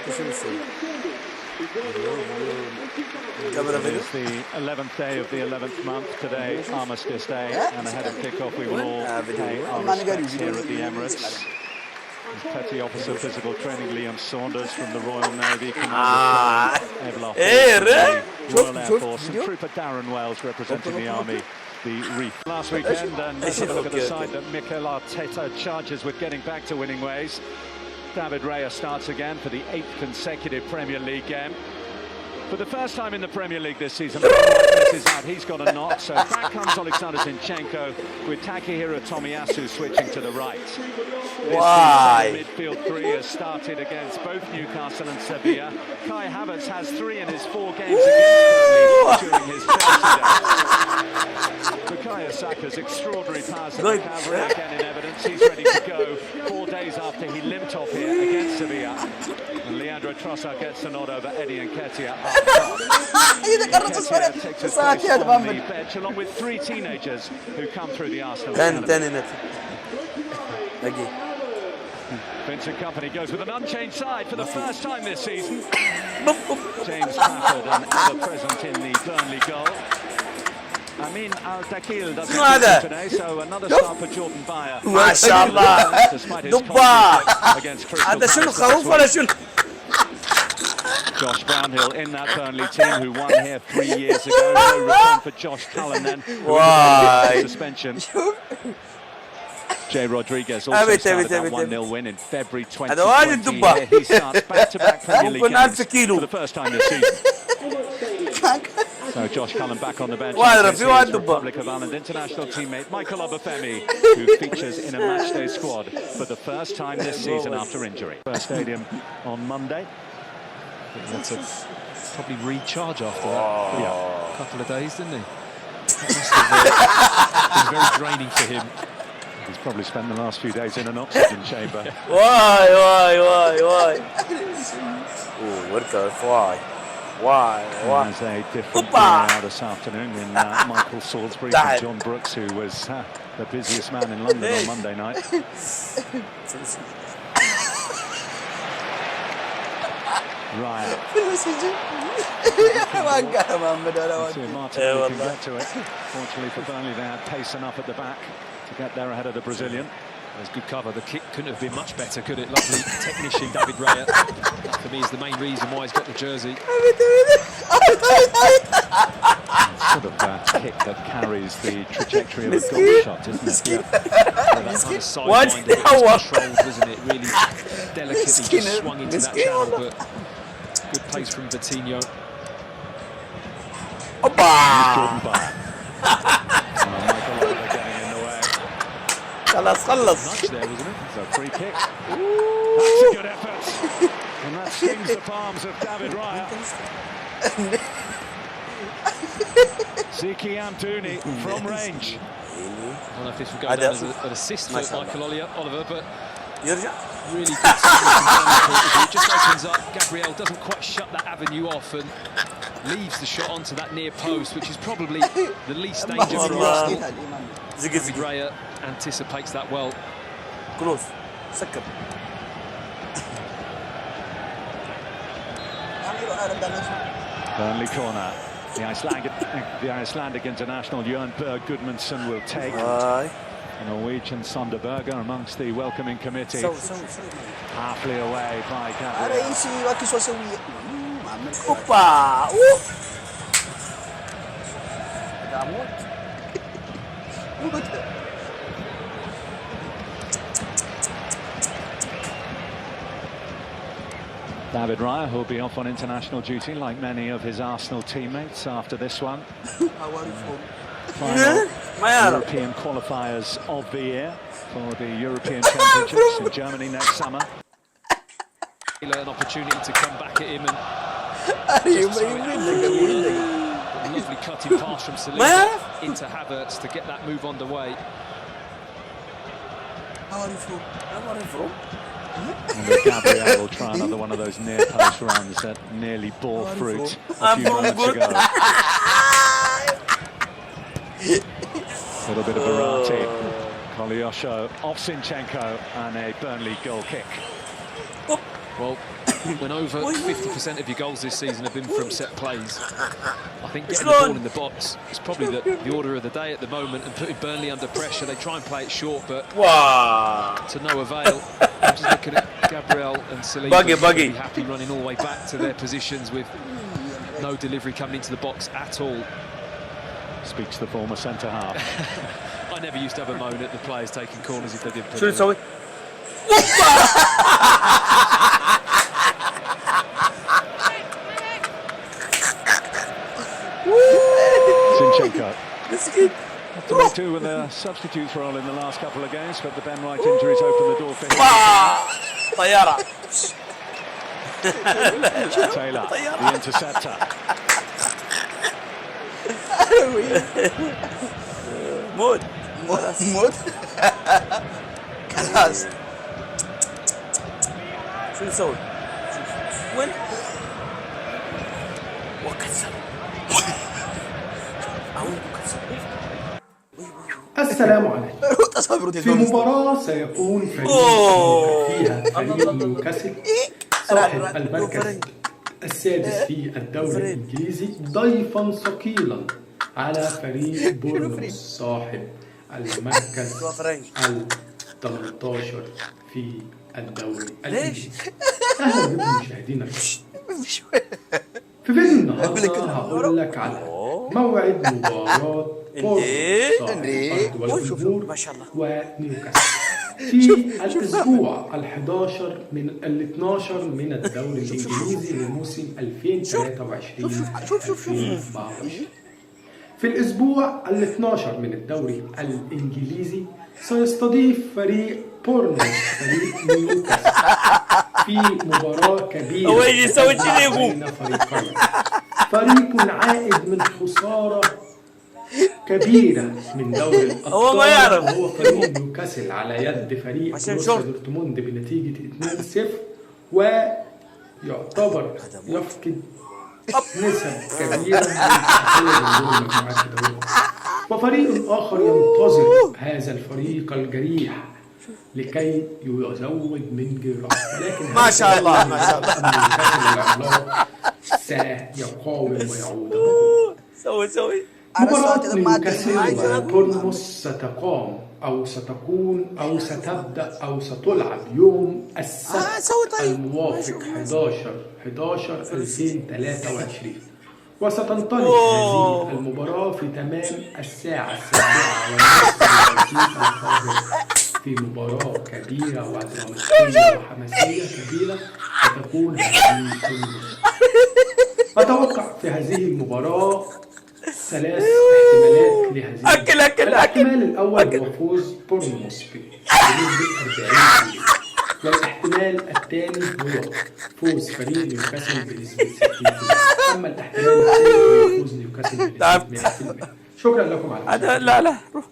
It's the 11th day of the 11th month today, Armistice Day, and ahead of kick-off we will all pay our respects here at the Emirates. Petty Officer Physical Training Liam Saunders from the Royal Navy, Commander Evla Royal Air Force, and Trooper Darren Wells representing the Army, the Reef. Last weekend, and let's have a look at the side that Mikel Arteta charges with getting back to winning ways. David Raya starts again for the 8th consecutive Premier League game. For the first time in the Premier League this season, is out. He's got a knock, so back comes Alexander Zinchenko with Takehiro Tomiyasu switching to the right. Why? This midfield three has started against both Newcastle and Sevilla. Kai Havertz has 3 in his 4 games against Burnley during his Chelsea days. Bukayo Saka's extraordinary powers of recovery again in evidence. He's ready to go 4 days after he limped off here against Sevilla. And Leandro Trossard gets the nod over Eddie Nketiah. Nketiah takes his place on the bench along with 3 teenagers who come through the Arsenal academy. Vincent Kompany goes with an unchanged side for the first time this season. James Trafford, an ever-present in the Burnley goal. Amin Al-Dakil doesn't play today, so another start for Jordan Bayer. MashaAllah. Despite his conflict against Crystal Palace. Josh Brownhill in that Burnley team who won here 3 years ago. No return for Josh Cullen then. Why? Suspension. Jay Rodriguez also started that 1-0 win in February 2020. He starts back-to-back Premier League games for the first time this season. So Josh Cullen back on the bench. Republic of Ireland international teammate Michael Obafemi, who features in a matchday squad for the first time this season after injury. First stadium on Monday. That's probably recharge after that. Yeah, a couple of days, didn't he? It must have been very draining for him. He's probably spent the last few days in an oxygen chamber. Why? Oh, what the why? There's a different now this afternoon in Michael Salisbury from John Brooks, who was the busiest man in London on Monday night. Right. Martin can get to it. Fortunately for Burnley, they had pace enough at the back to get there ahead of the Brazilian. There's good cover. The kick couldn't have been much better, could it? Lovely technician David Raya. For me, is the main reason why he's got the jersey. Sort of that kick that carries the trajectory of a goal shot, isn't it? That sideline that was controlled, wasn't it? Really delicately just swung into that channel, but good pace from Coutinho. Jordan Bayer. Michael Oliver getting in the way. Nudge there, wasn't it? So free kick. That's a good effort. And that stings the palms of David Raya. Ziki Amdouni from range. I don't know if this will go down as an assist for Michael Oliver, but really good. It just opens up. Gabriel doesn't quite shut that avenue off and leaves the shot onto that near post, which is probably the least danger for Arsenal. David Raya anticipates that well. Close. Second. Burnley corner. The Icelandic international Jørn Berg Gudmundsson will take the Norwegian Sonderberger amongst the welcoming committee. Halfly away by Gabriel. David Raya, who'll be off on international duty like many of his Arsenal teammates after this one. Final European qualifiers of the year for the European Championships in Germany next summer. An opportunity to come back at him and lovely cutting pass from Saliba into Havertz to get that move underway. And Gabriel will try another one of those near post runs that nearly bore fruit a few moments ago. A little bit of Verratti, Kolyosho off Zinchenko, and a Burnley goal kick. Well, when over 50% of your goals this season have been from set plays, I think getting the ball in the box is probably the order of the day at the moment, and putting Burnley under pressure. They try and play it short, but to no avail. I'm just looking at Gabriel and Saliba. Buggy. Happy running all the way back to their positions with no delivery coming into the box at all. Speaks the former centre half. I never used to have a moan at the players taking corners if they didn't put شو it in. نسوي؟ Zinchenko. مسكين. Had to make do with a substitutes role in the last couple of games, but the Ben White injuries opened the door for him. طيارة. Taylor, the interceptor. مود. خلاص. شو نسوي؟ وين؟ وكسر. السلام عليكم. في مباراة سيكون فريق فيها فريق نيوكاسل صاحب المركز السادس في الدوري الإنجليزي ضيفا ثقيلا على فريق بورنموث صاحب المركز ال 18 في الدوري الإنجليزي. أهلا بكم مشاهدينا. في فيديو النهارده هقول لك على موعد مباراة بورنموث ونيوكاسل في الأسبوع ال11 من ال12 من الدوري الإنجليزي لموسم 2023-2024. في الأسبوع ال12 من الدوري الإنجليزي سيستضيف فريق بورنموث فريق نيوكاسل في مباراة كبيرة بين فريقين. فريق عائد من خسارة كبيرة من دوري الأبطال وهو فريق نيوكاسل على يد فريق بروسيا دورتموند بنتيجة 2-0، ويعتبر يفقد نسب كبيرة من التأهل لدور مجموعات الدوري. وفريق آخر ينتظر هذا الفريق الجريح لكي يزود من جراحه، ولكن ما شاء الله نيوكاسل العملاق سيقاوم ويعود. سوي مباراة نيوكاسل وبورنموث ستقام أو ستكون أو ستبدأ أو ستلعب يوم السبت الموافق 11/11/2023، وستنطلق هذه المباراة في تمام الساعة 7:30 في مباراة كبيرة ودراماتية وحماسية كبيرة ستكون هذه المباراة. أتوقع في هذه المباراة 3 احتمالات لهذه. الاحتمال الأول هو فوز بورنموث بنسبة 40%، والاحتمال الثاني هو فوز فريق نيوكاسل بنسبة 60%. أما الاحتمال الثالث هو فوز نيوكاسل بنسبة 100%. شكرا لكم على المشاهدة. لا روح.